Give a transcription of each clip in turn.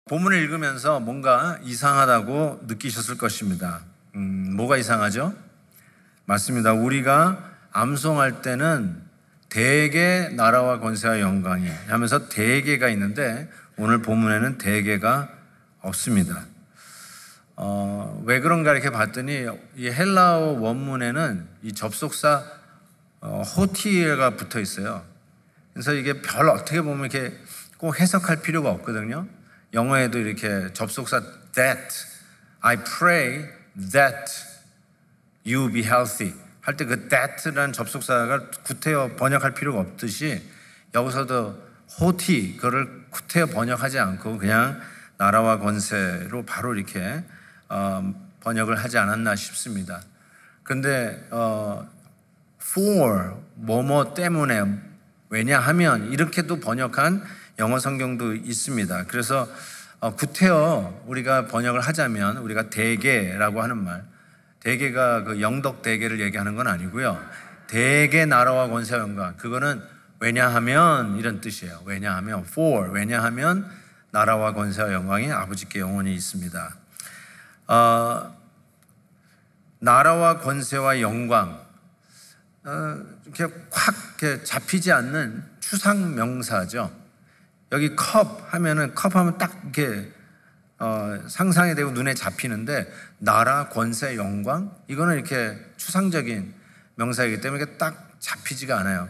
본문을 읽으면서 뭔가 이상하다고 느끼셨을 것입니다. 뭐가 이상하죠? 맞습니다. 우리가 암송할 때는 대개 나라와 권세와 영광이 하면서 대개가 있는데 오늘 본문에는 대개가 없습니다. 왜 그런가 이렇게 봤더니 이 헬라어 원문에는 이 접속사 호티가 붙어 있어요. 그래서 이게 별 어떻게 보면 이렇게 꼭 해석할 필요가 없거든요. 영어에도 이렇게 접속사 that, I pray that you be healthy 할 때 그 that라는 접속사가 구태여 번역할 필요가 없듯이 여기서도 호티 그거를 구태여 번역하지 않고 그냥 나라와 권세로 바로 이렇게 번역을 하지 않았나 싶습니다. 그런데 for 뭐뭐 때문에 왜냐하면 이렇게도 번역한 영어 성경도 있습니다. 그래서 구태여 우리가 번역을 하자면 우리가 대개라고 하는 말, 대개가 그 영덕 대개를 얘기하는 건 아니고요. 대개 나라와 권세와 영광, 그거는 왜냐하면 이런 뜻이에요. 왜냐하면 for, 왜냐하면 나라와 권세와 영광이 아버지께 영원히 있습니다. 나라와 권세와 영광, 이렇게 확 이렇게 잡히지 않는 추상 명사죠. 여기 컵 하면은 컵 하면 딱 이렇게 상상이 되고 눈에 잡히는데 나라, 권세, 영광 이거는 이렇게 추상적인 명사이기 때문에 이게 딱 잡히지가 않아요.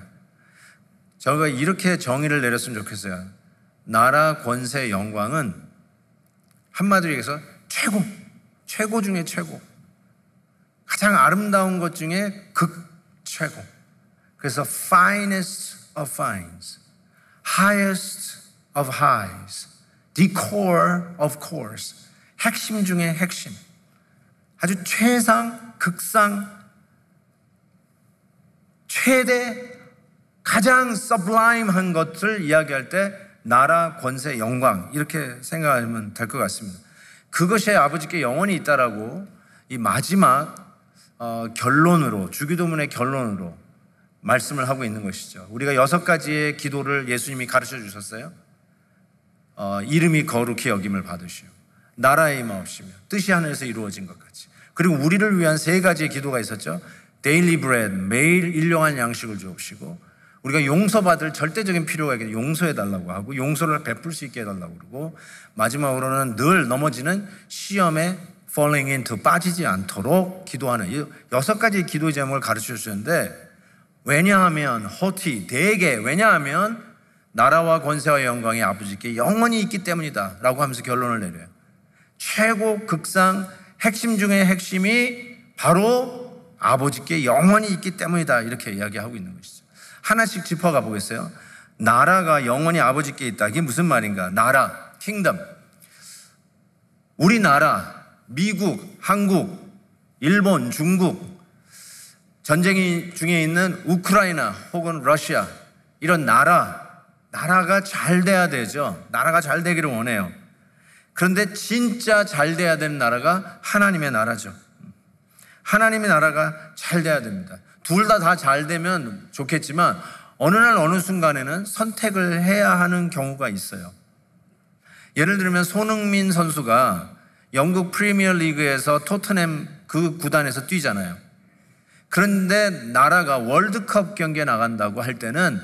저희가 이렇게 정의를 내렸으면 좋겠어요. 나라, 권세, 영광은 한마디로 얘기해서 최고 중에 최고, 가장 아름다운 것 중에 최고. 그래서 finest of fines, highest of highs, the core of cores, 핵심 중에 핵심, 아주 최상, 극상, 최대, 가장 sublime한 것을 이야기할 때 나라, 권세, 영광 이렇게 생각하면 될 것 같습니다. 그것이 아버지께 영원히 있다라고 이 마지막 결론으로, 주기도문의 결론으로 말씀을 하고 있는 것이죠. 우리가 6가지의 기도를 예수님이 가르쳐 주셨어요. 이름이 거룩히 여김을 받으시오, 나라의 임하옵시며 뜻이 하늘에서 이루어진 것 같이. 그리고 우리를 위한 3가지의 기도가 있었죠. 데일리 브레드, 매일 일용할 양식을 주옵시고, 우리가 용서받을 절대적인 필요가 있기 때문에 용서해달라고 하고 용서를 베풀 수 있게 해달라고 그러고, 마지막으로는 늘 넘어지는 시험에 falling into 빠지지 않도록 기도하는 이 6가지의 기도 제목을 가르쳐 주셨는데, 왜냐하면 호티, 대개, 왜냐하면 나라와 권세와 영광이 아버지께 영원히 있기 때문이다 라고 하면서 결론을 내려요. 최고, 극상, 핵심 중에 핵심이 바로 아버지께 영원히 있기 때문이다 이렇게 이야기하고 있는 것이죠. 하나씩 짚어가 보겠어요. 나라가 영원히 아버지께 있다, 이게 무슨 말인가? 나라, 킹덤, 우리나라, 미국, 한국, 일본, 중국, 전쟁이 중에 있는 우크라이나 혹은 러시아, 이런 나라가 잘 돼야 되죠. 나라가 잘 되기를 원해요. 그런데 진짜 잘 돼야 되는 나라가 하나님의 나라죠. 하나님의 나라가 잘 돼야 됩니다. 둘 다 잘 되면 좋겠지만 어느 날 어느 순간에는 선택을 해야 하는 경우가 있어요. 예를 들면 손흥민 선수가 영국 프리미어 리그에서 토트넘 그 구단에서 뛰잖아요. 그런데 나라가 월드컵 경기에 나간다고 할 때는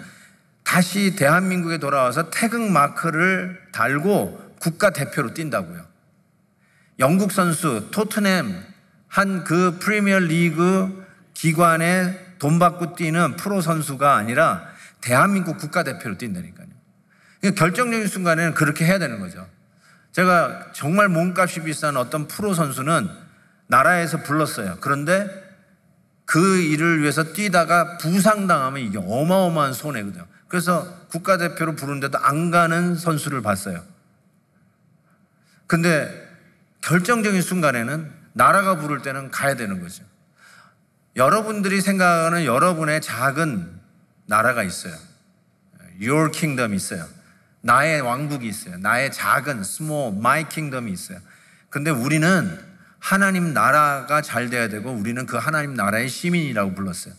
다시 대한민국에 돌아와서 태극 마크를 달고 국가대표로 뛴다고요. 영국 선수 토트넘 한 그 프리미어 리그 기관에 돈 받고 뛰는 프로 선수가 아니라 대한민국 국가대표로 뛴다니까요. 그러니까 결정적인 순간에는 그렇게 해야 되는 거죠. 제가 정말 몸값이 비싼 어떤 프로 선수는 나라에서 불렀어요. 그런데 그 일을 위해서 뛰다가 부상당하면 이게 어마어마한 손해거든요. 그래서 국가대표로 부르는데도 안 가는 선수를 봤어요. 근데 결정적인 순간에는 나라가 부를 때는 가야 되는 거죠. 여러분들이 생각하는 여러분의 작은 나라가 있어요. Your kingdom이 있어요. 나의 왕국이 있어요. 나의 작은 small, my kingdom이 있어요. 근데 우리는 하나님 나라가 잘 돼야 되고 우리는 그 하나님 나라의 시민이라고 불렀어요.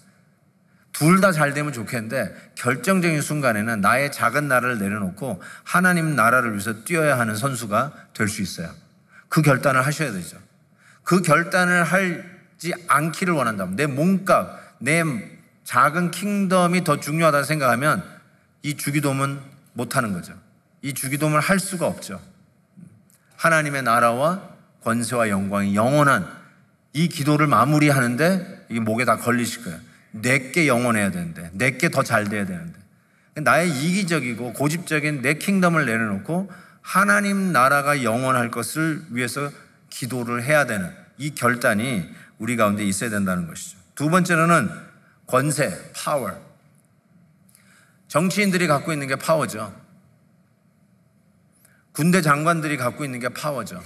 둘 다 잘 되면 좋겠는데 결정적인 순간에는 나의 작은 나라를 내려놓고 하나님 나라를 위해서 뛰어야 하는 선수가 될 수 있어요. 그 결단을 하셔야 되죠. 그 결단을 하지 않기를 원한다면, 내 몸값, 내 작은 킹덤이 더 중요하다고 생각하면 이 주기도문 못하는 거죠. 이 주기도문을 할 수가 없죠. 하나님의 나라와 권세와 영광이 영원한 이 기도를 마무리하는데 이게 목에 다 걸리실 거예요. 내게 영원해야 되는데, 내게 더 잘 돼야 되는데, 나의 이기적이고 고집적인 내 킹덤을 내려놓고 하나님 나라가 영원할 것을 위해서 기도를 해야 되는 이 결단이 우리 가운데 있어야 된다는 것이죠. 두 번째로는 권세, 파워. 정치인들이 갖고 있는 게 파워죠. 군대 장관들이 갖고 있는 게 파워죠.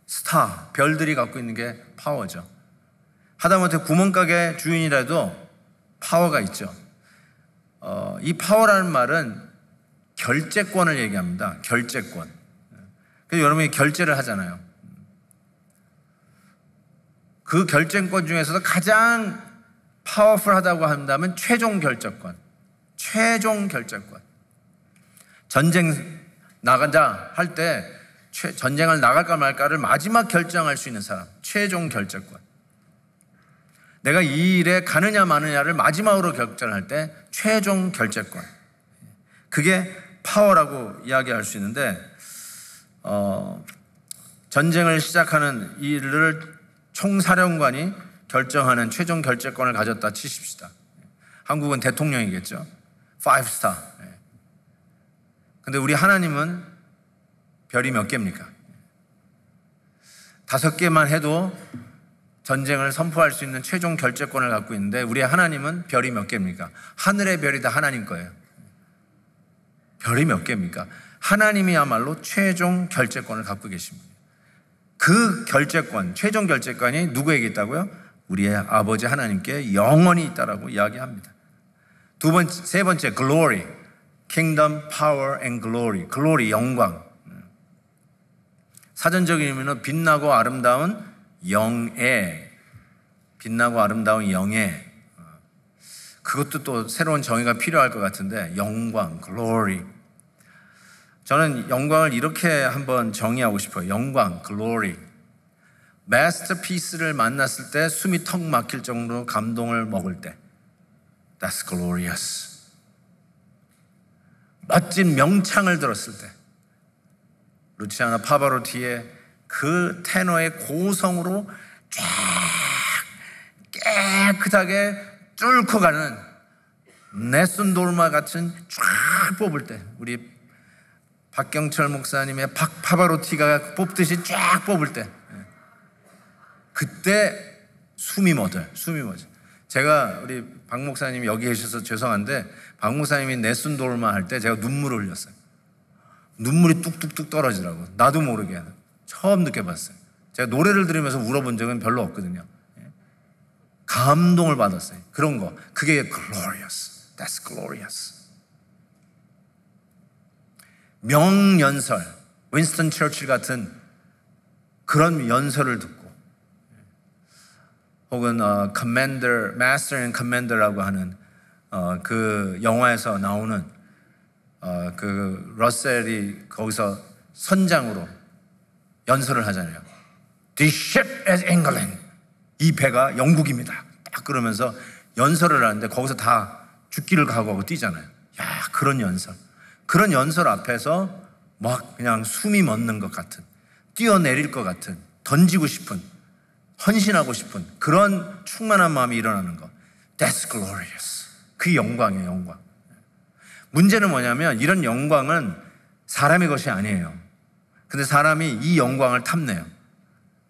스타, 별들이 갖고 있는 게 파워죠. 하다못해 구멍가게 주인이라도 파워가 있죠. 이 파워라는 말은 결재권을 얘기합니다. 결재권. 그래서 여러분이 결제를 하잖아요. 그 결재권 중에서도 가장 파워풀하다고 한다면 최종 결정권. 최종 결정권. 전쟁 나간다 할 때 전쟁을 나갈까 말까를 마지막 결정할 수 있는 사람. 최종 결정권. 내가 이 일에 가느냐 마느냐를 마지막으로 결정할 때 최종 결재권. 그게 파워라고 이야기할 수 있는데, 전쟁을 시작하는 일을 총사령관이 결정하는 최종 결재권을 가졌다 치십시다. 한국은 대통령이겠죠. 5스타. 근데 우리 하나님은 별이 몇 개입니까? 5개만 해도 전쟁을 선포할 수 있는 최종 결재권을 갖고 있는데, 우리 하나님은 별이 몇 개입니까? 하늘의 별이 다 하나님 거예요. 별이 몇 개입니까? 하나님이야말로 최종 결재권을 갖고 계십니다. 그 결재권, 최종 결재권이 누구에게 있다고요? 우리의 아버지 하나님께 영원히 있다라고 이야기합니다. 세 번째, glory. kingdom, power and glory. glory, 영광. 사전적인 의미는 빛나고 아름다운 영예. 빛나고 아름다운 영예. 그것도 또 새로운 정의가 필요할 것 같은데, 영광, glory. 저는 영광을 이렇게 한번 정의하고 싶어요. 영광, glory. 마스터피스를 만났을 때 숨이 턱 막힐 정도로 감동을 먹을 때, that's glorious. 멋진 명창을 들었을 때, 루치아나 파바로티의 그 테너의 고성으로 쫙 깨끗하게 뚫고 가는 네슨 돌마 같은 쫙 뽑을 때, 우리 박경철 목사님의 파바로티가 뽑듯이 쫙 뽑을 때, 그때 숨이 멎어요. 제가 우리 박 목사님이 여기 계셔서 죄송한데, 박 목사님이 네슨 돌마 할 때 제가 눈물을 흘렸어요. 눈물이 뚝뚝뚝 떨어지더라고요. 나도 모르게 처음 느껴봤어요. 제가 노래를 들으면서 울어본 적은 별로 없거든요. 감동을 받았어요. 그런 거, 그게 glorious. That's glorious. 명연설, 윈스턴 처칠 같은 그런 연설을 듣고, 혹은 Commander, Master and Commander라고 하는 그 영화에서 나오는 그 러셀이 거기서 선장으로 연설을 하잖아요. This ship is England. 이 배가 영국입니다. 딱 그러면서 연설을 하는데 거기서 다 죽기를 각오하고 뛰잖아요. 야, 그런 연설 앞에서 막 그냥 숨이 멎는 것 같은, 뛰어내릴 것 같은, 던지고 싶은, 헌신하고 싶은 그런 충만한 마음이 일어나는 것. That's glorious. 그 영광이에요, 영광. 문제는 뭐냐면 이런 영광은 사람의 것이 아니에요. 근데 사람이 이 영광을 탐내요.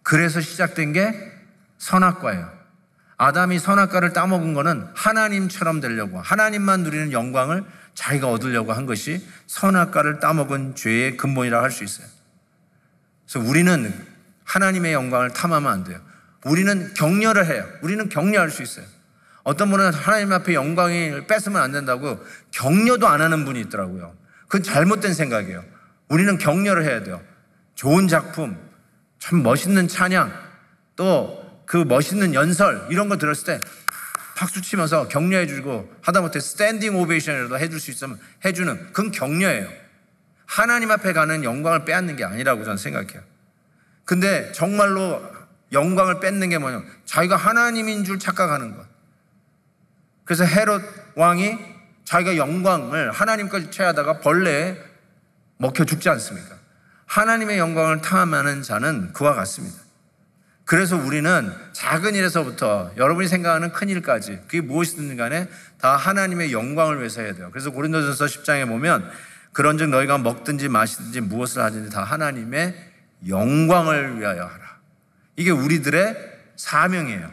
그래서 시작된 게 선악과예요. 아담이 선악과를 따먹은 거는 하나님처럼 되려고, 하나님만 누리는 영광을 자기가 얻으려고 한 것이 선악과를 따먹은 죄의 근본이라고 할 수 있어요. 그래서 우리는 하나님의 영광을 탐하면 안 돼요. 우리는 격려를 해요. 우리는 격려할 수 있어요. 어떤 분은 하나님 앞에 영광을 뺏으면 안 된다고 격려도 안 하는 분이 있더라고요. 그건 잘못된 생각이에요. 우리는 격려를 해야 돼요. 좋은 작품, 참 멋있는 찬양, 또 그 멋있는 연설, 이런 거 들었을 때 박수 치면서 격려해주고 하다못해 스탠딩 오베이션이라도 해줄 수 있으면 해주는, 그건 격려예요. 하나님 앞에 가는 영광을 빼앗는 게 아니라고 저는 생각해요. 근데 정말로 영광을 뺏는 게 뭐냐, 자기가 하나님인 줄 착각하는 것. 그래서 헤롯 왕이 자기가 영광을 하나님까지 취하다가 벌레에 먹혀 죽지 않습니까? 하나님의 영광을 탐하는 자는 그와 같습니다. 그래서 우리는 작은 일에서부터 여러분이 생각하는 큰 일까지, 그게 무엇이든 간에 다 하나님의 영광을 위해서 해야 돼요. 그래서 고린도전서 10장에 보면 그런즉 너희가 먹든지 마시든지 무엇을 하든지 다 하나님의 영광을 위하여 하라. 이게 우리들의 사명이에요.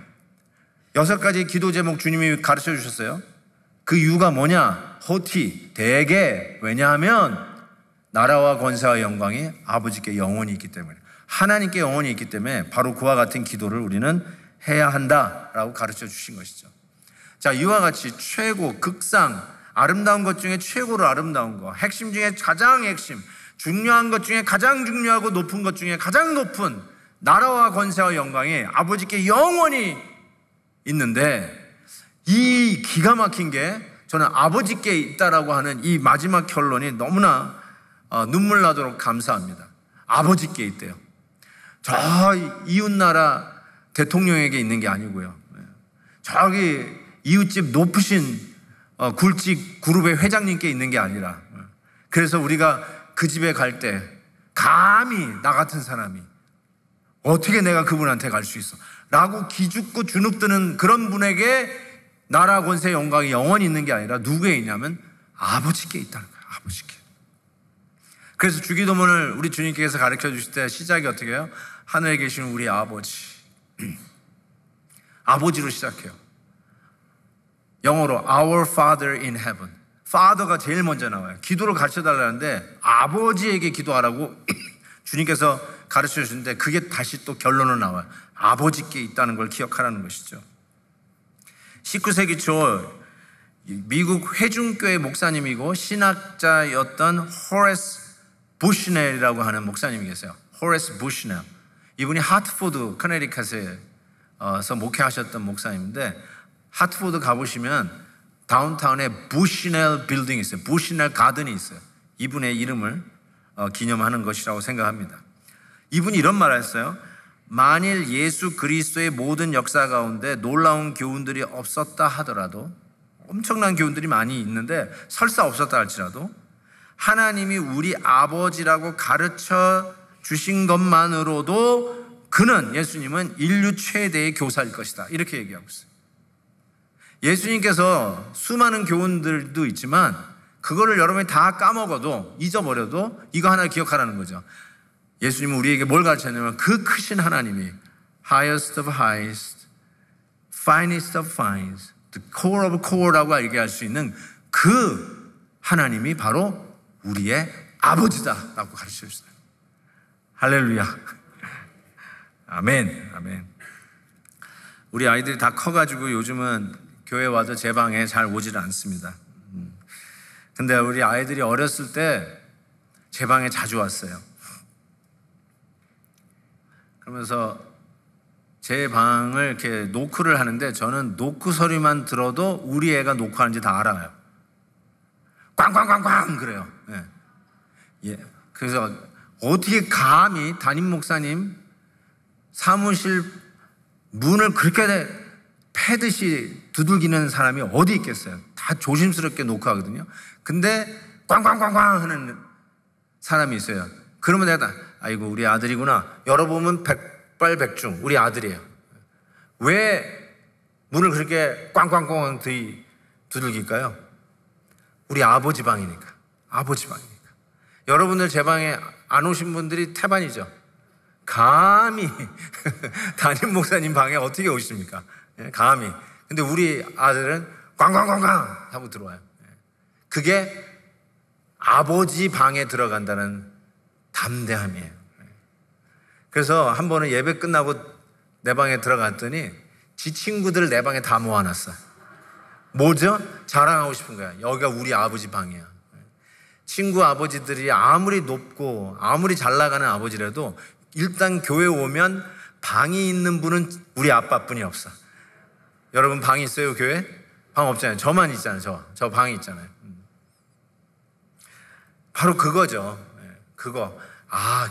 6가지 기도 제목 주님이 가르쳐 주셨어요. 그 이유가 뭐냐? 호티, 대개. 왜냐하면 나라와 권세와 영광이 아버지께 영원히 있기 때문에, 하나님께 영원히 있기 때문에 바로 그와 같은 기도를 우리는 해야 한다라고 가르쳐 주신 것이죠. 자, 이와 같이 최고, 극상, 아름다운 것 중에 최고로 아름다운 것, 핵심 중에 가장 핵심, 중요한 것 중에 가장 중요하고 높은 것 중에 가장 높은 나라와 권세와 영광이 아버지께 영원히 있는데, 이 기가 막힌 게 저는 아버지께 있다라고 하는 이 마지막 결론이 너무나 눈물 나도록 감사합니다. 아버지께 있대요. 저 이웃나라 대통령에게 있는 게 아니고요. 저기 이웃집 높으신 굴집 그룹의 회장님께 있는 게 아니라, 그래서 우리가 그 집에 갈 때 감히 나 같은 사람이 어떻게 내가 그분한테 갈 수 있어? 라고 기죽고 주눅드는 그런 분에게 나라 권세 영광이 영원히 있는 게 아니라 누구에 있냐면 아버지께 있다는 거예요. 아버지께. 그래서 주기도문을 우리 주님께서 가르쳐 주실 때 시작이 어떻게 해요? 하늘에 계신 우리 아버지. 아버지로 시작해요. 영어로 Our Father in Heaven. Father가 제일 먼저 나와요. 기도를 가르쳐 달라는데 아버지에게 기도하라고 주님께서 가르쳐 주시는데 그게 다시 또 결론으로 나와요. 아버지께 있다는 걸 기억하라는 것이죠. 19세기 초 미국 회중교회 목사님이고 신학자였던 호레스 부시넬이라고 하는 목사님이 계세요. 호레스 부시넬. 이분이 하트포드 커네리컷에서 목회하셨던 목사님인데, 하트포드 가보시면 다운타운에 부시넬 빌딩이 있어요. 부시넬 가든이 있어요. 이분의 이름을 기념하는 것이라고 생각합니다. 이분이 이런 말을 했어요. 만일 예수 그리스도의 모든 역사 가운데 놀라운 교훈들이 없었다 하더라도, 엄청난 교훈들이 많이 있는데 설사 없었다 할지라도 하나님이 우리 아버지라고 가르쳐 주신 것만으로도 그는, 예수님은 인류 최대의 교사일 것이다. 이렇게 얘기하고 있어요. 예수님께서 수많은 교훈들도 있지만 그거를 여러분이 다 까먹어도, 잊어버려도 이거 하나 기억하라는 거죠. 예수님은 우리에게 뭘 가르쳤냐면 그 크신 하나님이 highest of highest, finest of finest, the core of core라고 얘기할 수 있는 그 하나님이 바로 우리의 아버지다라고 가르쳐 주셨어요. 할렐루야. 아멘. 아멘. 우리 아이들이 다 커가지고 요즘은 교회 와도 제 방에 잘 오질 않습니다. 근데 우리 아이들이 어렸을 때 제 방에 자주 왔어요. 그러면서 제 방을 이렇게 노크를 하는데 저는 노크 소리만 들어도 우리 애가 노크하는지 다 알아요. 꽝꽝꽝꽝 그래요. 예. 예. 그래서 어떻게 감히 담임 목사님 사무실 문을 그렇게 패듯이 두들기는 사람이 어디 있겠어요? 다 조심스럽게 노크하거든요. 근데 꽝꽝꽝꽝 하는 사람이 있어요. 그러면 내가 아이고 우리 아들이구나. 열어보면 백발백중 우리 아들이에요. 왜 문을 그렇게 꽝꽝꽝 두들길까요? 우리 아버지 방이니까. 아버지 방이니까. 여러분들 제 방에 안 오신 분들이 태반이죠. 감히 담임 목사님 방에 어떻게 오십니까? 감히. 근데 우리 아들은 꽝꽝꽝꽝 하고 들어와요. 그게 아버지 방에 들어간다는 담대함이에요. 그래서 한 번은 예배 끝나고 내 방에 들어갔더니 지 친구들 내 방에 다 모아놨어. 뭐죠? 자랑하고 싶은 거야. 여기가 우리 아버지 방이야. 친구 아버지들이 아무리 높고 아무리 잘 나가는 아버지라도 일단 교회 오면 방이 있는 분은 우리 아빠뿐이 없어. 여러분 방이 있어요, 교회? 방 없잖아요. 저만 있잖아요. 저 방이 있잖아요. 바로 그거죠. 그거.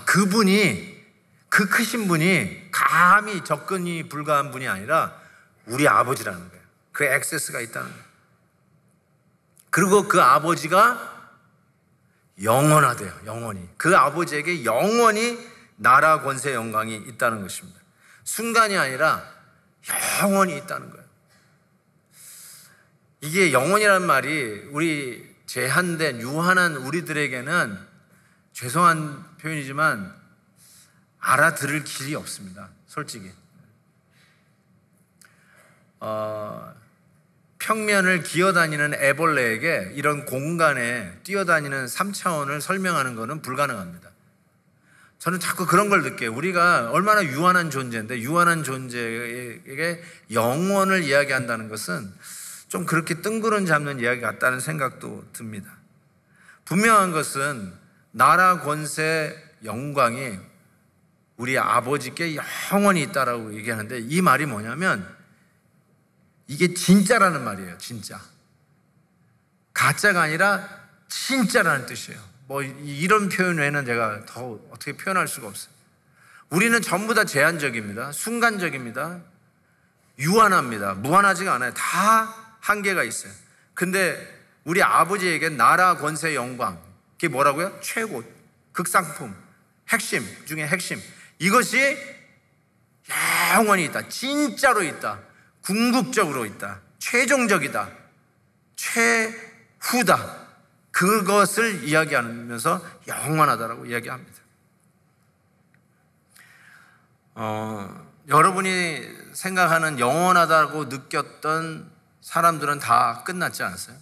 그분이, 그 크신 분이 감히 접근이 불가한 분이 아니라 우리 아버지라는 거예요. 그 액세스가 있다는 거예요. 그리고 그 아버지가 영원하대요. 영원히. 그 아버지에게 영원히 나라, 권세, 영광이 있다는 것입니다. 순간이 아니라 영원히 있다는 거예요. 이게 영원이라는 말이 우리 제한된 유한한 우리들에게는 죄송한 표현이지만 알아들을 길이 없습니다. 솔직히. 평면을 기어다니는 애벌레에게 이런 공간에 뛰어다니는 3차원을 설명하는 것은 불가능합니다. 저는 자꾸 그런 걸 느껴요. 우리가 얼마나 유한한 존재인데 유한한 존재에게 영원을 이야기한다는 것은 좀 그렇게 뜬구름 잡는 이야기 같다는 생각도 듭니다. 분명한 것은 나라, 권세, 영광이 우리 아버지께 영원히 있다라고 얘기하는데 이 말이 뭐냐면 이게 진짜라는 말이에요. 진짜. 가짜가 아니라 진짜라는 뜻이에요. 뭐 이런 표현 외에는 제가 더 어떻게 표현할 수가 없어요. 우리는 전부 다 제한적입니다. 순간적입니다. 유한합니다. 무한하지가 않아요. 다 한계가 있어요. 근데 우리 아버지에게 나라, 권세, 영광, 그게 뭐라고요? 최고, 극상품, 핵심 중에 핵심. 이것이 영원히 있다. 진짜로 있다. 궁극적으로 있다. 최종적이다. 최후다. 그것을 이야기하면서 영원하다라고 이야기합니다. 여러분이 생각하는 영원하다고 느꼈던 사람들은 다 끝났지 않았어요?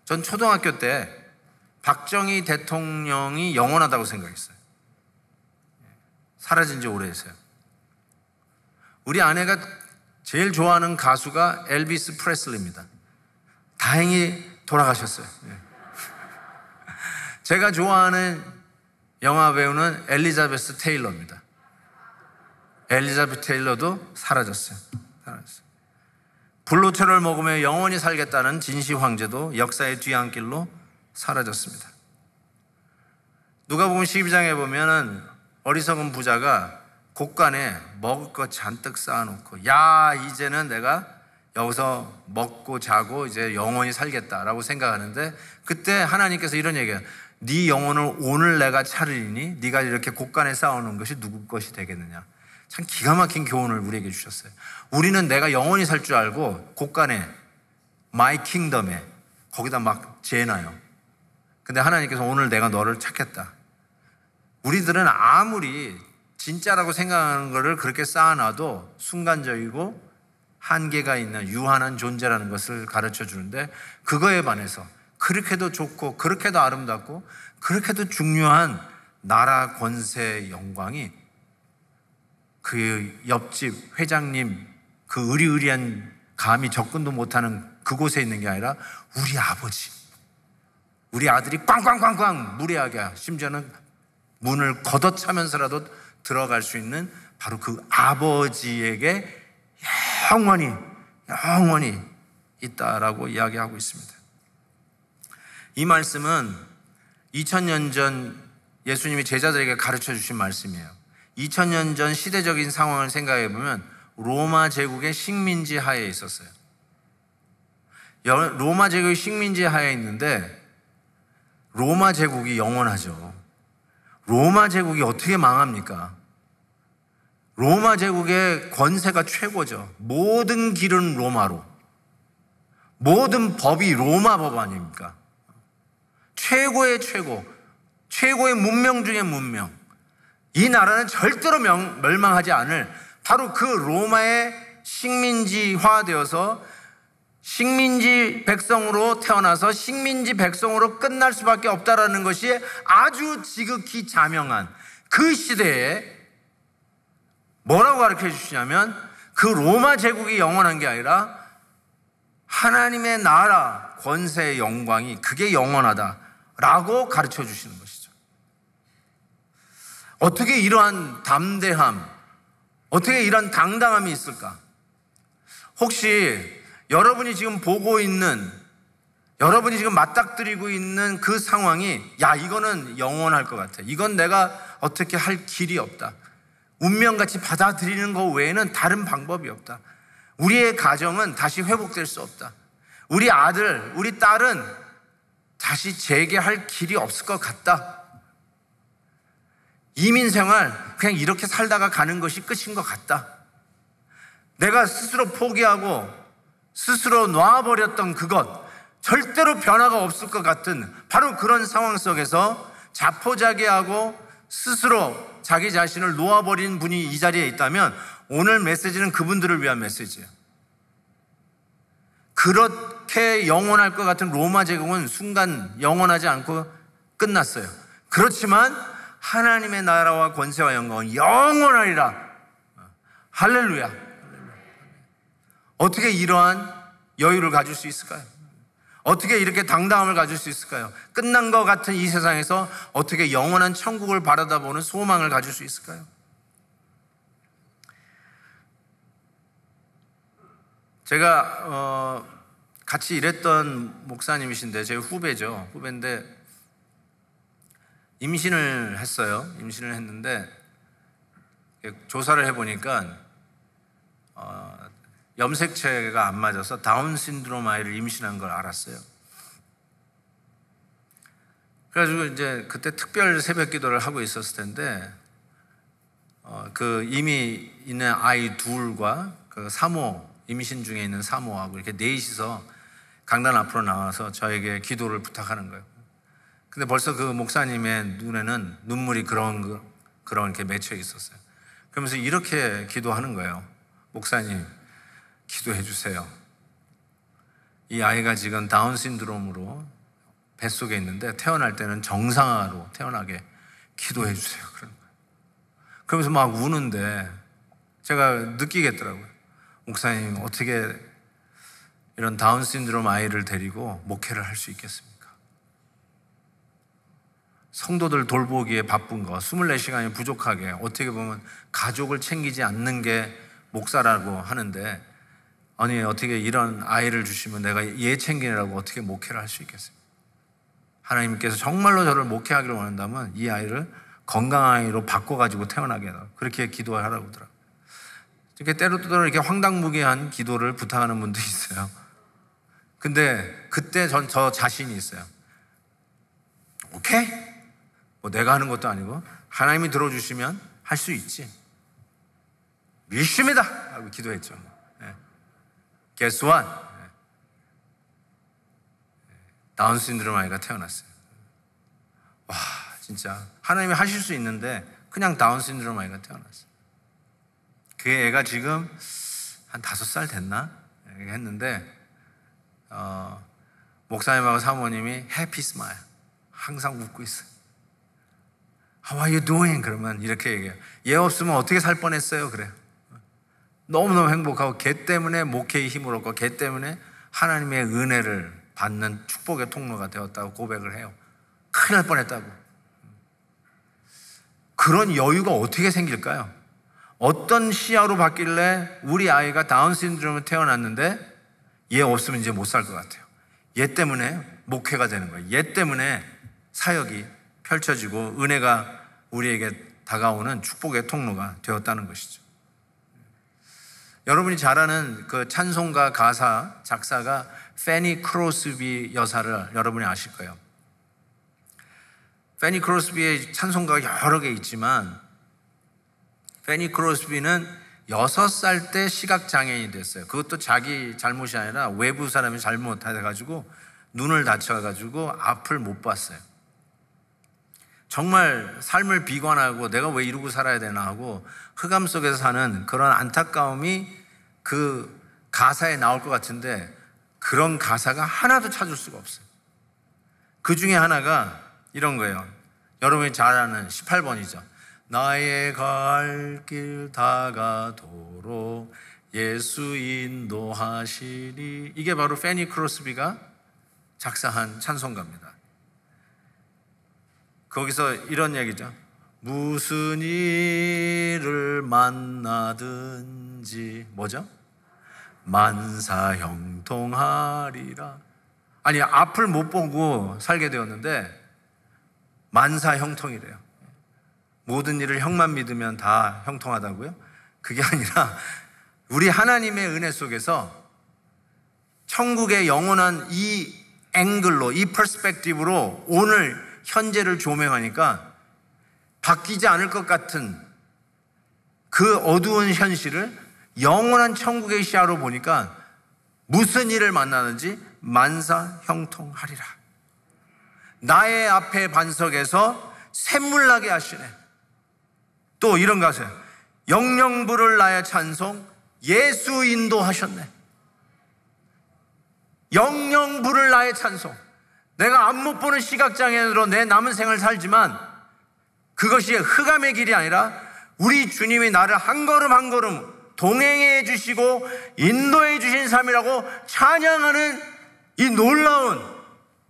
전 초등학교 때 박정희 대통령이 영원하다고 생각했어요. 사라진 지 오래됐어요. 우리 아내가 제일 좋아하는 가수가 엘비스 프레슬리입니다. 다행히 돌아가셨어요. 제가 좋아하는 영화 배우는 엘리자베스 테일러입니다. 엘리자베스 테일러도 사라졌어요. 불로초를 먹으며 영원히 살겠다는 진시 황제도 역사의 뒤안길로 사라졌습니다. 누가복음 12장에 보면은 어리석은 부자가 곳간에 먹을 것 잔뜩 쌓아놓고 야 이제는 내가 여기서 먹고 자고 이제 영원히 살겠다라고 생각하는데 그때 하나님께서 이런 얘기해요. 네 영혼을 오늘 내가 차리니 네가 이렇게 곳간에 쌓아놓은 것이 누구 것이 되겠느냐. 참 기가 막힌 교훈을 우리에게 주셨어요. 우리는 내가 영원히 살 줄 알고 곳간에 마이 킹덤에 거기다 막 재놔요. 근데 하나님께서 오늘 내가 너를 찾겠다. 우리들은 아무리 진짜라고 생각하는 것을 그렇게 쌓아놔도 순간적이고 한계가 있는 유한한 존재라는 것을 가르쳐 주는데 그거에 반해서 그렇게도 좋고 그렇게도 아름답고 그렇게도 중요한 나라, 권세, 영광이 그 옆집 회장님 그 의리의리한 감히 접근도 못하는 그곳에 있는 게 아니라 우리 아버지, 우리 아들이 꽝꽝꽝꽝 무례하게 심지어는 문을 걷어차면서라도 들어갈 수 있는 바로 그 아버지에게 영원히 있다라고 이야기하고 있습니다. 이 말씀은 2000년 전 예수님이 제자들에게 가르쳐 주신 말씀이에요. 2000년 전 시대적인 상황을 생각해 보면 로마 제국의 식민지 하에 있었어요. 로마 제국의 식민지 하에 있는데 로마 제국이 영원하죠. 로마 제국이 어떻게 망합니까? 로마 제국의 권세가 최고죠. 모든 길은 로마로. 모든 법이 로마 법 아닙니까? 최고의 최고. 최고의 문명 중의 문명. 이 나라는 절대로 멸망하지 않을 바로 그 로마의 식민지화되어서 식민지 백성으로 태어나서 식민지 백성으로 끝날 수밖에 없다라는 것이 아주 지극히 자명한 그 시대에 뭐라고 가르쳐 주시냐면 그 로마 제국이 영원한 게 아니라 하나님의 나라, 권세의 영광이 그게 영원하다라고 가르쳐 주시는 것이죠. 어떻게 이러한 담대함, 어떻게 이런 당당함이 있을까? 혹시 여러분이 지금 보고 있는, 여러분이 지금 맞닥뜨리고 있는 그 상황이 이거는 영원할 것 같아, 이건 내가 어떻게 할 길이 없다, 운명같이 받아들이는 것 외에는 다른 방법이 없다, 우리의 가정은 다시 회복될 수 없다, 우리 아들, 우리 딸은 다시 재개할 길이 없을 것 같다, 이민 생활 그냥 이렇게 살다가 가는 것이 끝인 것 같다, 내가 스스로 포기하고 스스로 놔버렸던 그것 절대로 변화가 없을 것 같은 바로 그런 상황 속에서 자포자기하고 스스로 자기 자신을 놓아버린 분이 이 자리에 있다면 오늘 메시지는 그분들을 위한 메시지예요. 그렇게 영원할 것 같은 로마 제국은 순간 영원하지 않고 끝났어요. 그렇지만 하나님의 나라와 권세와 영광은 영원하리라. 할렐루야. 어떻게 이러한 여유를 가질 수 있을까요? 어떻게 이렇게 당당함을 가질 수 있을까요? 끝난 것 같은 이 세상에서 어떻게 영원한 천국을 바라다보는 소망을 가질 수 있을까요? 제가 같이 일했던 목사님이신데 제 후배죠. 후배인데 임신을 했어요. 임신을 했는데 조사를 해보니까 염색체가 안 맞아서 다운 신드롬 아이를 임신한 걸 알았어요. 그래가지고 이제 그때 특별 새벽 기도를 하고 있었을 텐데 그 이미 있는 아이 둘과 그 사모, 임신 중에 있는 사모하고 이렇게 넷이서 강단 앞으로 나와서 저에게 기도를 부탁하는 거예요. 근데 벌써 그 목사님의 눈에는 눈물이 그런 이렇게 맺혀 있었어요. 그러면서 이렇게 기도하는 거예요. 목사님, 기도해 주세요. 이 아이가 지금 다운 신드롬으로 뱃속에 있는데 태어날 때는 정상화로 태어나게 기도해 주세요. 그런 거예요. 그러면서 막 우는데 제가 느끼겠더라고요. 목사님, 어떻게 이런 다운 신드롬 아이를 데리고 목회를 할 수 있겠습니까? 성도들 돌보기에 바쁜 거 24시간이 부족하게 어떻게 보면 가족을 챙기지 않는 게 목사라고 하는데 아니 어떻게 이런 아이를 주시면 내가 얘 챙기느라고 어떻게 목회를 할 수 있겠습니까? 하나님께서 정말로 저를 목회하기를 원한다면 이 아이를 건강한 아이로 바꿔가지고 태어나게 해라. 그렇게 기도하라고 하더라고요. 이렇게 때로때로 이렇게 황당무계한 기도를 부탁하는 분도 있어요. 근데 그때 저 자신이 있어요. 오케이? 뭐 내가 하는 것도 아니고 하나님이 들어주시면 할 수 있지. 믿습니다! 하고 기도했죠. Guess what? 다운 신드롬 아이가 태어났어요. 와, 진짜 하나님이 하실 수 있는데 그냥 다운 신드롬 아이가 태어났어요. 그 애가 지금 한 5살 됐나? 이렇게 했는데 목사님하고 사모님이 해피 스마일, 항상 웃고 있어요. How are you doing? 그러면 이렇게 얘기해요. 얘 없으면 어떻게 살 뻔했어요? 그래요. 너무너무 행복하고 걔 때문에 목회의 힘을 얻고 걔 때문에 하나님의 은혜를 받는 축복의 통로가 되었다고 고백을 해요. 큰일 날 뻔했다고. 그런 여유가 어떻게 생길까요? 어떤 시야로 바뀔래 우리 아이가 다운 신드롬으로 태어났는데 얘 없으면 이제 못 살 것 같아요. 얘 때문에 목회가 되는 거예요. 얘 때문에 사역이 펼쳐지고 은혜가 우리에게 다가오는 축복의 통로가 되었다는 것이죠. 여러분이 잘 아는 그 찬송가 가사 작사가 페니 크로스비 여사를 여러분이 아실 거예요. 페니 크로스비의 찬송가가 여러 개 있지만 페니 크로스비는 6살 때 시각장애인이 됐어요. 그것도 자기 잘못이 아니라 외부 사람이 잘못해가지고 눈을 다쳐가지고 앞을 못 봤어요. 정말 삶을 비관하고 내가 왜 이러고 살아야 되나 하고 흑암 속에서 사는 그런 안타까움이 그 가사에 나올 것 같은데 그런 가사가 하나도 찾을 수가 없어요. 그 중에 하나가 이런 거예요. 여러분이 잘 아는 18번이죠. 나의 갈 길 다가도록 예수 인도하시니. 이게 바로 페니 크로스비가 작사한 찬송가입니다. 거기서 이런 얘기죠. 무슨 일을 만나든지 뭐죠? 만사형통하리라. 아니, 앞을 못 보고 살게 되었는데 만사형통이래요. 모든 일을 형만 믿으면 다 형통하다고요? 그게 아니라 우리 하나님의 은혜 속에서 천국의 영원한 이 앵글로, 이 퍼스펙티브로 오늘 현재를 조명하니까 바뀌지 않을 것 같은 그 어두운 현실을 영원한 천국의 시야로 보니까 무슨 일을 만나든지 만사형통하리라. 나의 앞에 반석에서 샘물나게 하시네. 또 이런 가사예요. 영영부를 나의 찬송 예수 인도하셨네. 영영부를 나의 찬송. 내가 앞 못 보는 시각장애인으로 내 남은 생을 살지만 그것이 흑암의 길이 아니라 우리 주님이 나를 한 걸음 한 걸음 동행해 주시고 인도해 주신 삶이라고 찬양하는 이 놀라운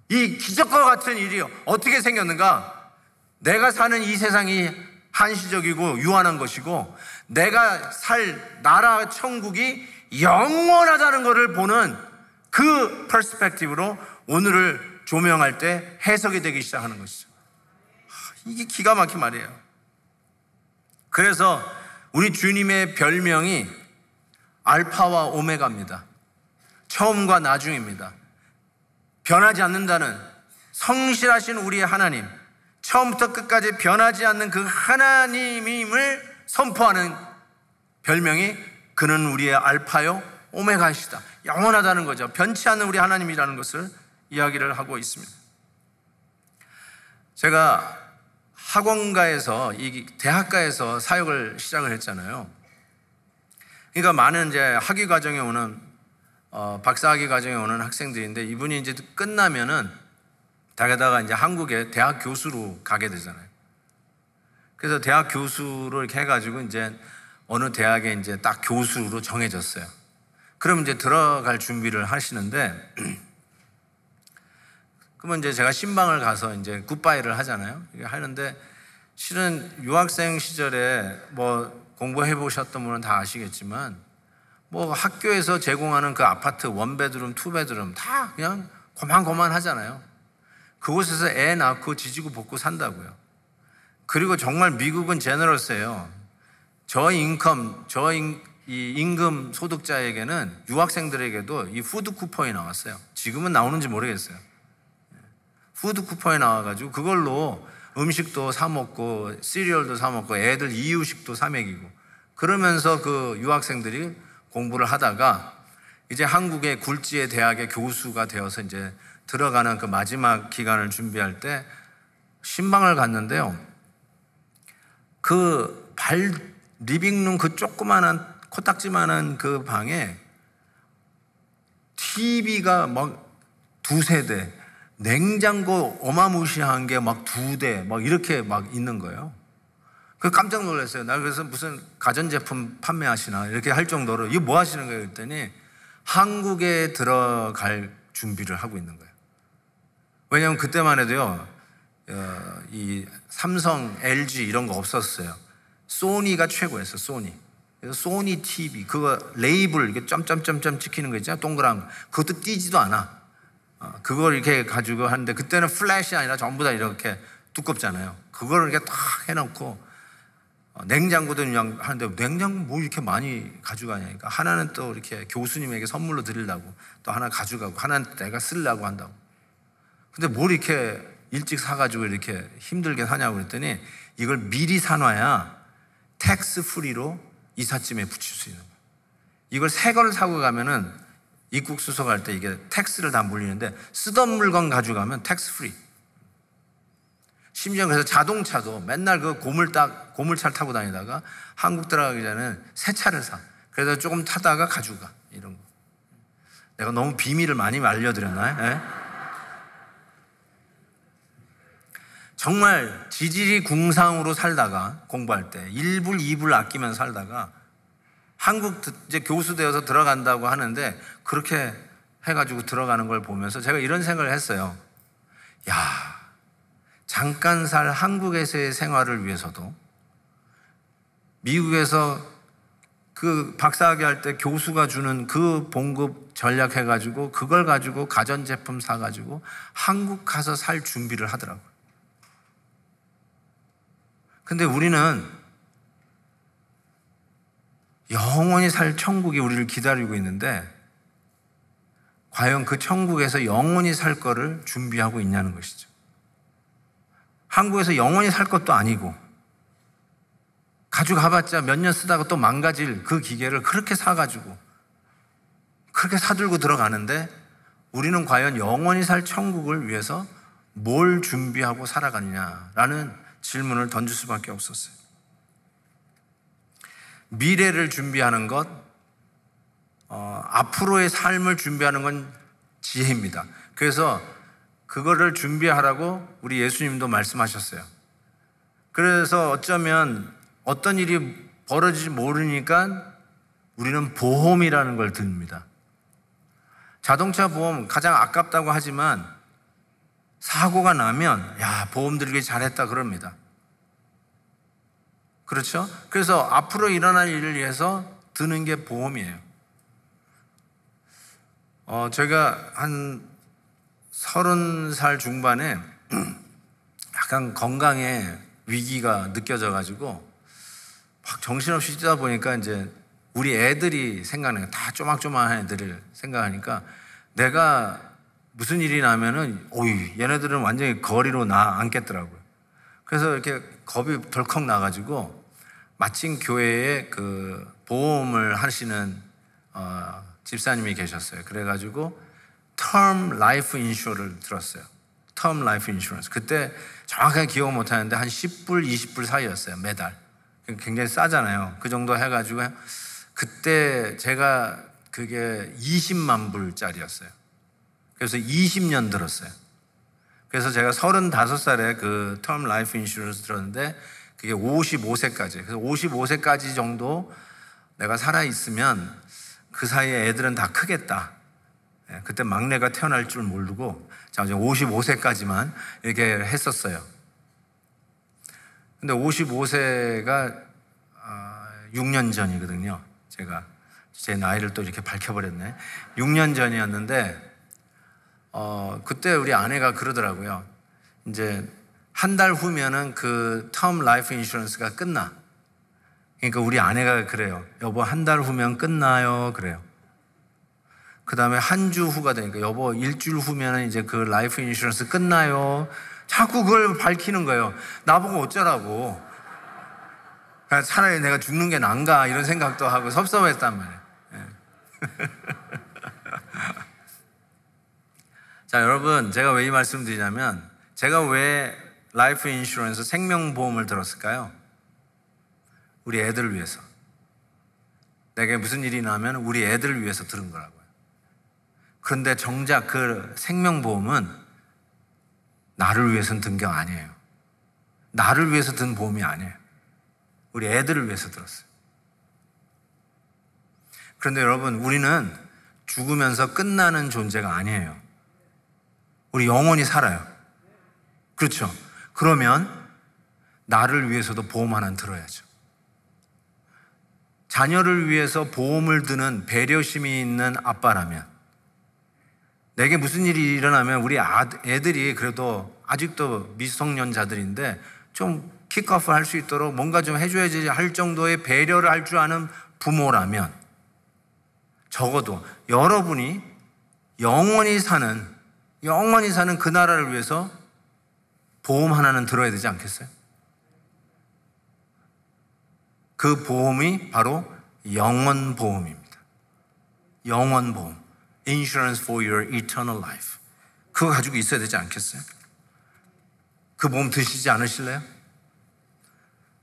이 기적과 같은 일이 어떻게 생겼는가? 내가 사는 이 세상이 한시적이고 유한한 것이고 내가 살 나라 천국이 영원하다는 것을 보는 그 퍼스펙티브로 오늘을 조명할 때 해석이 되기 시작하는 것이죠. 이게 기가 막힌 말이에요. 그래서 우리 주님의 별명이 알파와 오메가입니다. 처음과 나중입니다. 변하지 않는다는 성실하신 우리의 하나님, 처음부터 끝까지 변하지 않는 그 하나님임을 선포하는 별명이 그는 우리의 알파요 오메가이시다. 영원하다는 거죠. 변치 않는 우리 하나님이라는 것을 이야기를 하고 있습니다. 제가 학원가에서, 이 대학가에서 사역을 시작을 했잖아요. 그러니까 많은 이제 학위 과정에 오는 박사학위 과정에 오는 학생들인데 이분이 이제 끝나면은 다게다가 이제 한국의 대학 교수로 가게 되잖아요. 그래서 대학 교수로 이렇게 해가지고 이제 어느 대학에 이제 딱 교수로 정해졌어요. 그럼 이제 들어갈 준비를 하시는데 그러면 이제 제가 신방을 가서 이제 굿바이를 하잖아요. 하는데 실은 유학생 시절에 뭐 공부해 보셨던 분은 다 아시겠지만 뭐 학교에서 제공하는 그 아파트 원베드룸, 투베드룸 다 그냥 고만고만 하잖아요. 그곳에서 애 낳고 지지고 볶고 산다고요. 그리고 정말 미국은 제너러스예요. 이 임금 소득자에게는 유학생들에게도 이 푸드 쿠폰이 나왔어요. 지금은 나오는지 모르겠어요. 푸드 쿠폰이 나와가지고 그걸로 음식도 사 먹고 시리얼도 사 먹고 애들 이유식도 사 먹이고 그러면서 그 유학생들이 공부를 하다가 이제 한국의 굴지의 대학의 교수가 되어서 이제 들어가는 그 마지막 기간을 준비할 때 신방을 갔는데요. 그 리빙룸 그 조그만한 코딱지만한 그 방에 TV가 막 두세 대, 냉장고 어마무시한 게 막 2대 막 이렇게 막 있는 거예요. 그 깜짝 놀랐어요. 나 그래서 무슨 가전제품 판매하시나 이렇게 할 정도로 이거 뭐 하시는 거예요? 그랬더니 한국에 들어갈 준비를 하고 있는 거예요. 왜냐하면 그때만 해도요, 이 삼성, LG 이런 거 없었어요. 소니가 최고였어, 소니. 그래서 소니 TV, 그거 레이블, 이렇게 점점점점 찍히는 거 있잖아요. 동그란 거. 그것도 띄지도 않아. 그걸 이렇게 가지고 하는데 그때는 플래시 아니라 전부 다 이렇게 두껍잖아요. 그걸 이렇게 탁 해놓고 냉장고도 그냥 하는데 냉장고 뭐 이렇게 많이 가져가냐니까 하나는 또 이렇게 교수님에게 선물로 드리려고 또 하나 가져가고 하나는 내가 쓰려고 한다고. 근데 뭘 이렇게 일찍 사가지고 이렇게 힘들게 사냐고 그랬더니 이걸 미리 사놔야 텍스 프리로 이삿짐에 붙일 수 있는 거예요. 이걸 새 걸 사고 가면은 입국 수속할 때 이게 텍스를 다 물리는데 쓰던 물건 가져가면 텍스 프리. 심지어 그래서 자동차도 맨날 그 고물차를 타고 다니다가 한국 들어가기 전에 새 차를 사. 그래서 조금 타다가 가지고 가. 이런 거. 내가 너무 비밀을 많이 알려드렸나요? 네? 정말 지질이 궁상으로 살다가 공부할 때 1불, 2불 아끼면 살다가 한국 이제 교수 되어서 들어간다고 하는데 그렇게 해가지고 들어가는 걸 보면서 제가 이런 생각을 했어요. 야, 잠깐 살 한국에서의 생활을 위해서도 미국에서 그 박사학위 할 때 교수가 주는 그 봉급 전략해가지고 그걸 가지고 가전제품 사가지고 한국 가서 살 준비를 하더라고요. 근데 우리는 영원히 살 천국이 우리를 기다리고 있는데 과연 그 천국에서 영원히 살 거를 준비하고 있냐는 것이죠. 한국에서 영원히 살 것도 아니고 가져가봤자 몇 년 쓰다가 또 망가질 그 기계를 그렇게 사가지고 그렇게 사들고 들어가는데 우리는 과연 영원히 살 천국을 위해서 뭘 준비하고 살아가느냐라는 질문을 던질 수밖에 없었어요. 미래를 준비하는 것, 앞으로의 삶을 준비하는 건 지혜입니다. 그래서 그거를 준비하라고 우리 예수님도 말씀하셨어요. 그래서 어쩌면 어떤 일이 벌어질지 모르니까 우리는 보험이라는 걸 듭니다. 자동차 보험 가장 아깝다고 하지만 사고가 나면 야, 보험 들기 잘했다 그럽니다. 그렇죠? 그래서 앞으로 일어날 일을 위해서 드는 게 보험이에요. 제가 한 30살 중반에 약간 건강에 위기가 느껴져가지고 막 정신없이 뛰다 보니까 이제 우리 애들이 생각나요. 다 쪼막쪼막한 애들을 생각하니까 내가 무슨 일이 나면은 얘네들은 완전히 거리로 앉겠더라고요. 그래서 이렇게 겁이 덜컥 나가지고 마침 교회에 그 보험을 하시는 집사님이 계셨어요. 그래가지고 term life insure를 들었어요. term life insurance. 그때 정확하게 기억 못하는데 한 10불, 20불 사이였어요. 매달. 굉장히 싸잖아요. 그 정도 해가지고 그때 제가 그게 20만 불짜리였어요. 그래서 20년 들었어요. 그래서 제가 35살에 그 term life insurance 들었는데 그게 55세까지. 그래서 55세까지 정도 내가 살아있으면 그 사이에 애들은 다 크겠다. 그때 막내가 태어날 줄 모르고 55세까지만 이렇게 했었어요. 근데 55세가 6년 전이거든요. 제가 제 나이를 또 이렇게 밝혀버렸네. 6년 전이었는데 그때 우리 아내가 그러더라고요. 이제 한 달 후면은 그 term life insurance가 끝나. 그러니까 우리 아내가 그래요. 여보, 한 달 후면 끝나요. 그래요. 그 다음에 한 주 후가 되니까 여보, 일주일 후면은 이제 그 라이프 인슈런스 끝나요. 자꾸 그걸 밝히는 거예요. 나보고 어쩌라고. 차라리 내가 죽는 게 나은가 이런 생각도 하고 섭섭했단 말이에요. 자, 여러분, 제가 왜 이 말씀 드리냐면 제가 왜 라이프 인슈런스 생명보험을 들었을까요? 우리 애들을 위해서. 내게 무슨 일이 나면 우리 애들을 위해서 들은 거라고요. 그런데 정작 그 생명보험은 나를 위해서는 든 게 아니에요. 나를 위해서 든 보험이 아니에요. 우리 애들을 위해서 들었어요. 그런데 여러분, 우리는 죽으면서 끝나는 존재가 아니에요. 우리 영원히 살아요. 그렇죠? 그러면 나를 위해서도 보험 하나는 들어야죠. 자녀를 위해서 보험을 드는 배려심이 있는 아빠라면, 내게 무슨 일이 일어나면 우리 애들이 그래도 아직도 미성년자들인데 좀 킥오프 할 수 있도록 뭔가 좀 해줘야지 할 정도의 배려를 할 줄 아는 부모라면 적어도 여러분이 영원히 사는 그 나라를 위해서 보험 하나는 들어야 되지 않겠어요? 그 보험이 바로 영원보험입니다. 영원보험. Insurance for your eternal life. 그거 가지고 있어야 되지 않겠어요? 그 보험 드시지 않으실래요?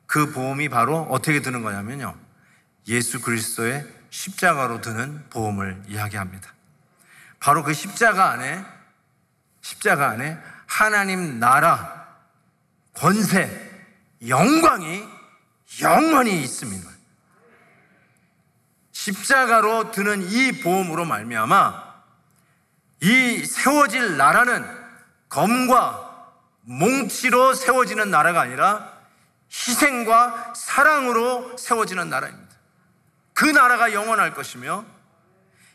그 보험이 바로 어떻게 드는 거냐면요, 예수 그리스도의 십자가로 드는 보험을 이야기합니다. 바로 그 십자가 안에 하나님 나라, 권세, 영광이 영원히 있습니다. 십자가로 드는 이 보험으로 말미암아 이 세워질 나라는 검과 몽치로 세워지는 나라가 아니라 희생과 사랑으로 세워지는 나라입니다. 그 그 나라가 영원할 것이며,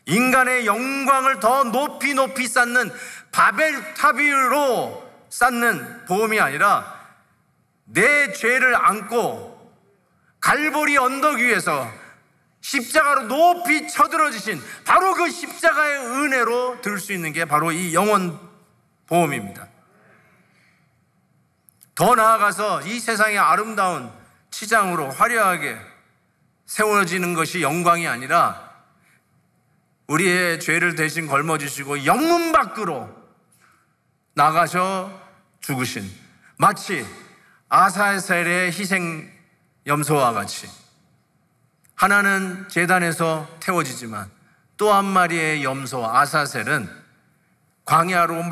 인간의 영광을 더 높이 높이 쌓는 바벨탑 위로 쌓는 보험이 아니라 내 죄를 안고 갈보리 언덕 위에서 십자가로 높이 쳐들어지신 바로 그 십자가의 은혜로 들 수 있는 게 바로 이 영원 보험입니다. 더 나아가서 이 세상의 아름다운 치장으로 화려하게 세워지는 것이 영광이 아니라 우리의 죄를 대신 걸머지시고 영문 밖으로 나가셔 죽으신, 마치 아사셀의 희생 염소와 같이 하나는 제단에서 태워지지만 또 한 마리의 염소 아사셀은 광야로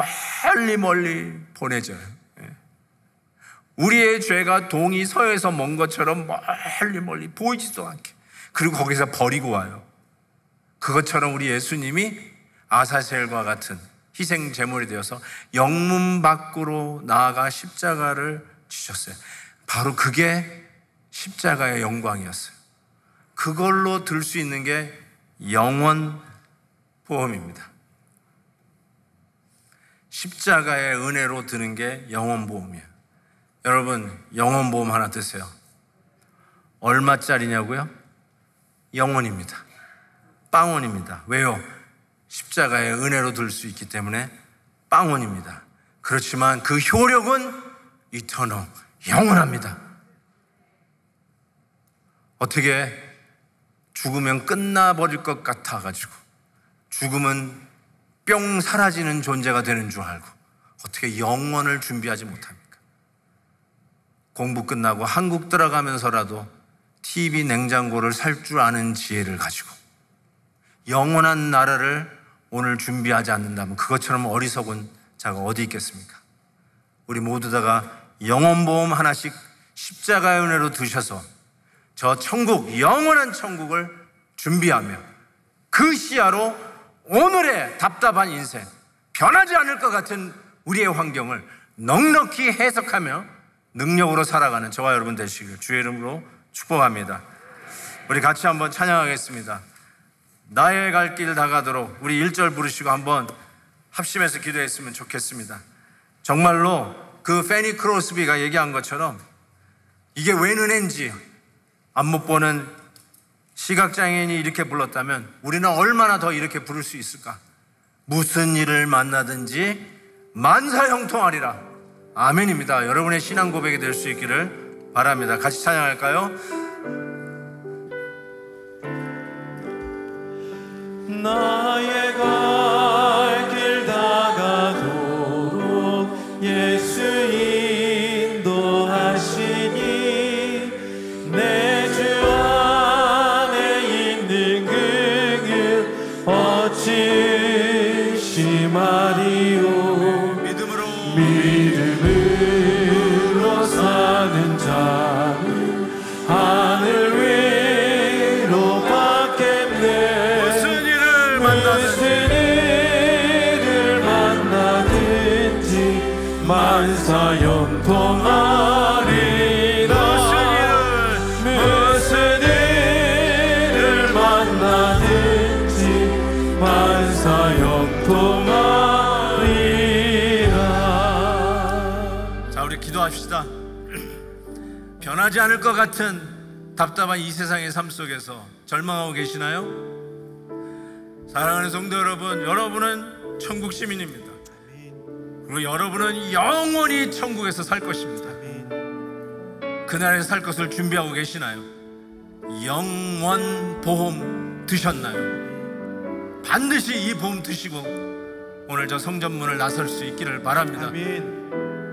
멀리 보내져요. 우리의 죄가 동이 서에서 먼 것처럼 멀리 보이지도 않게, 그리고 거기서 버리고 와요. 그것처럼 우리 예수님이 아사셀과 같은 희생 제물이 되어서 영문 밖으로 나아가 십자가를 지셨어요. 바로 그게 십자가의 영광이었어요. 그걸로 들 수 있는 게 영원 보험입니다. 십자가의 은혜로 드는 게 영원 보험이에요. 여러분, 영원 보험 하나 드세요. 얼마짜리냐고요? 영원입니다. 빵원입니다. 왜요? 십자가의 은혜로 들 수 있기 때문에 빵원입니다. 그렇지만 그 효력은 이터널, 영원합니다. 어떻게 죽으면 끝나버릴 것 같아가지고, 죽음은 뿅 사라지는 존재가 되는 줄 알고 어떻게 영원을 준비하지 못합니까? 공부 끝나고 한국 들어가면서라도 TV 냉장고를 살 줄 아는 지혜를 가지고 영원한 나라를 오늘 준비하지 않는다면 그것처럼 어리석은 자가 어디 있겠습니까? 우리 모두 다가 영원보험 하나씩 십자가의 은혜로 드셔서 저 천국, 영원한 천국을 준비하며 그 시야로 오늘의 답답한 인생, 변하지 않을 것 같은 우리의 환경을 넉넉히 해석하며 능력으로 살아가는 저와 여러분 되시길 주의 이름으로 축복합니다. 우리 같이 한번 찬양하겠습니다. 나의 갈 길 다가도록. 우리 1절 부르시고 한번 합심해서 기도했으면 좋겠습니다. 정말로 그 페니 크로스비가 얘기한 것처럼 이게 웬 은혜인지 안 못 보는 시각장애인이 이렇게 불렀다면 우리는 얼마나 더 이렇게 부를 수 있을까? 무슨 일을 만나든지 만사형통하리라. 아멘입니다. 여러분의 신앙 고백이 될 수 있기를 바랍니다. 같이 찬양할까요? 나의 갈 길 다가도록 예수 인도하시니 내 주 안에 있는 그길 어찌 심하리요. 믿음으로 사는 자는 하늘 위로 받겠네. 무슨 일을 만나든지 만사형통하리라. 무슨 일을 만나든지 만사형통하리라. 자, 우리 기도합시다. 변하지 않을 것 같은 답답한 이 세상의 삶 속에서 절망하고 계시나요? 사랑하는 성도 여러분, 여러분은 천국 시민입니다. 그리고 여러분은 영원히 천국에서 살 것입니다. 그날에 살 것을 준비하고 계시나요? 영원 보험 드셨나요? 반드시 이 보험 드시고 오늘 저 성전문을 나설 수 있기를 바랍니다.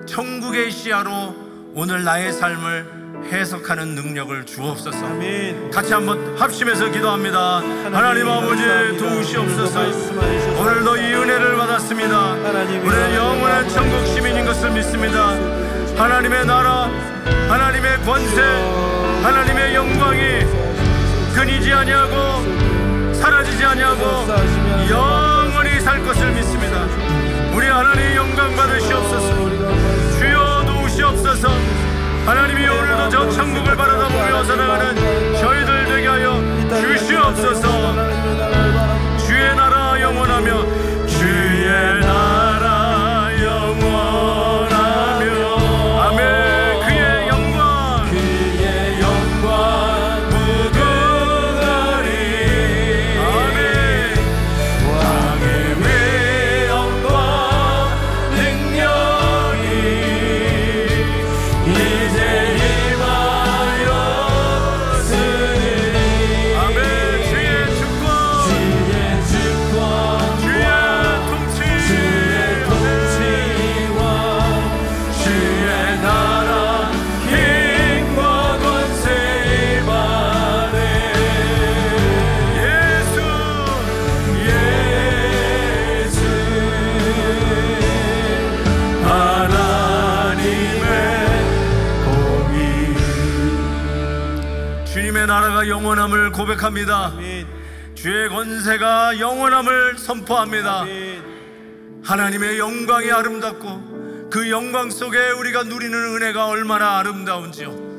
천국의 시야로 오늘 나의 삶을 해석하는 능력을 주옵소서. 아멘. 같이 한번 합심해서 기도합니다. 하나님 아버지 도우시옵소서. 오늘도 이 은혜를 받았습니다. 우리는 영원한 천국 시민인 것을 믿습니다. 하나님의 나라, 하나님의 권세, 하나님의 영광이 끊이지 아니하고 사라지지 아니하고 영원히 살 것을 믿습니다. 우리 하나님 영광 받으시옵소서. 주여 도우시옵소서. 하나님이 오늘도 저 천국을 바라다 보며 살아가는 저희들 되게 하여 주시옵소서. 주의 나라 영원하며 주의 나라 영원하며 아멘. 그의 영광 무궁하리 아멘. 왕의 영광 능력이 이제 임하였으니 아멘. 주의 주권 주의 통치와 주의 나라 힘과 권세 임하네. 예수 하나님의 공의. 주님의 나라가 영원함을 고백합니다. 주의 권세가 영원함을 선포합니다. 하나님의 영광이 아름답고 그 영광 속에 우리가 누리는 은혜가 얼마나 아름다운지요.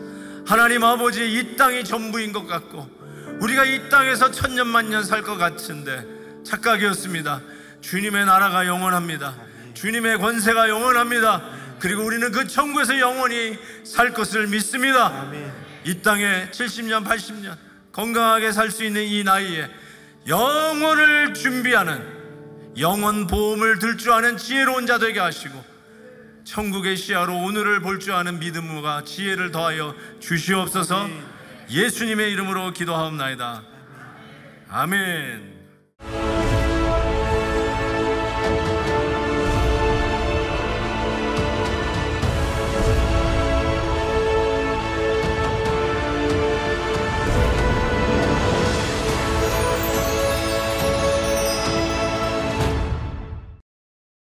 하나님 아버지, 이 땅이 전부인 것 같고 우리가 이 땅에서 천년만년 살 것 같은데 착각이었습니다. 주님의 나라가 영원합니다. 주님의 권세가 영원합니다. 그리고 우리는 그 천국에서 영원히 살 것을 믿습니다. 이 땅에 70년 80년 건강하게 살 수 있는 이 나이에 영원을 준비하는, 영원 보험을 들 줄 아는 지혜로운 자 되게 하시고 천국의 시야로 오늘을 볼 줄 아는 믿음과 지혜를 더하여 주시옵소서. 예수님의 이름으로 기도하옵나이다. 아멘.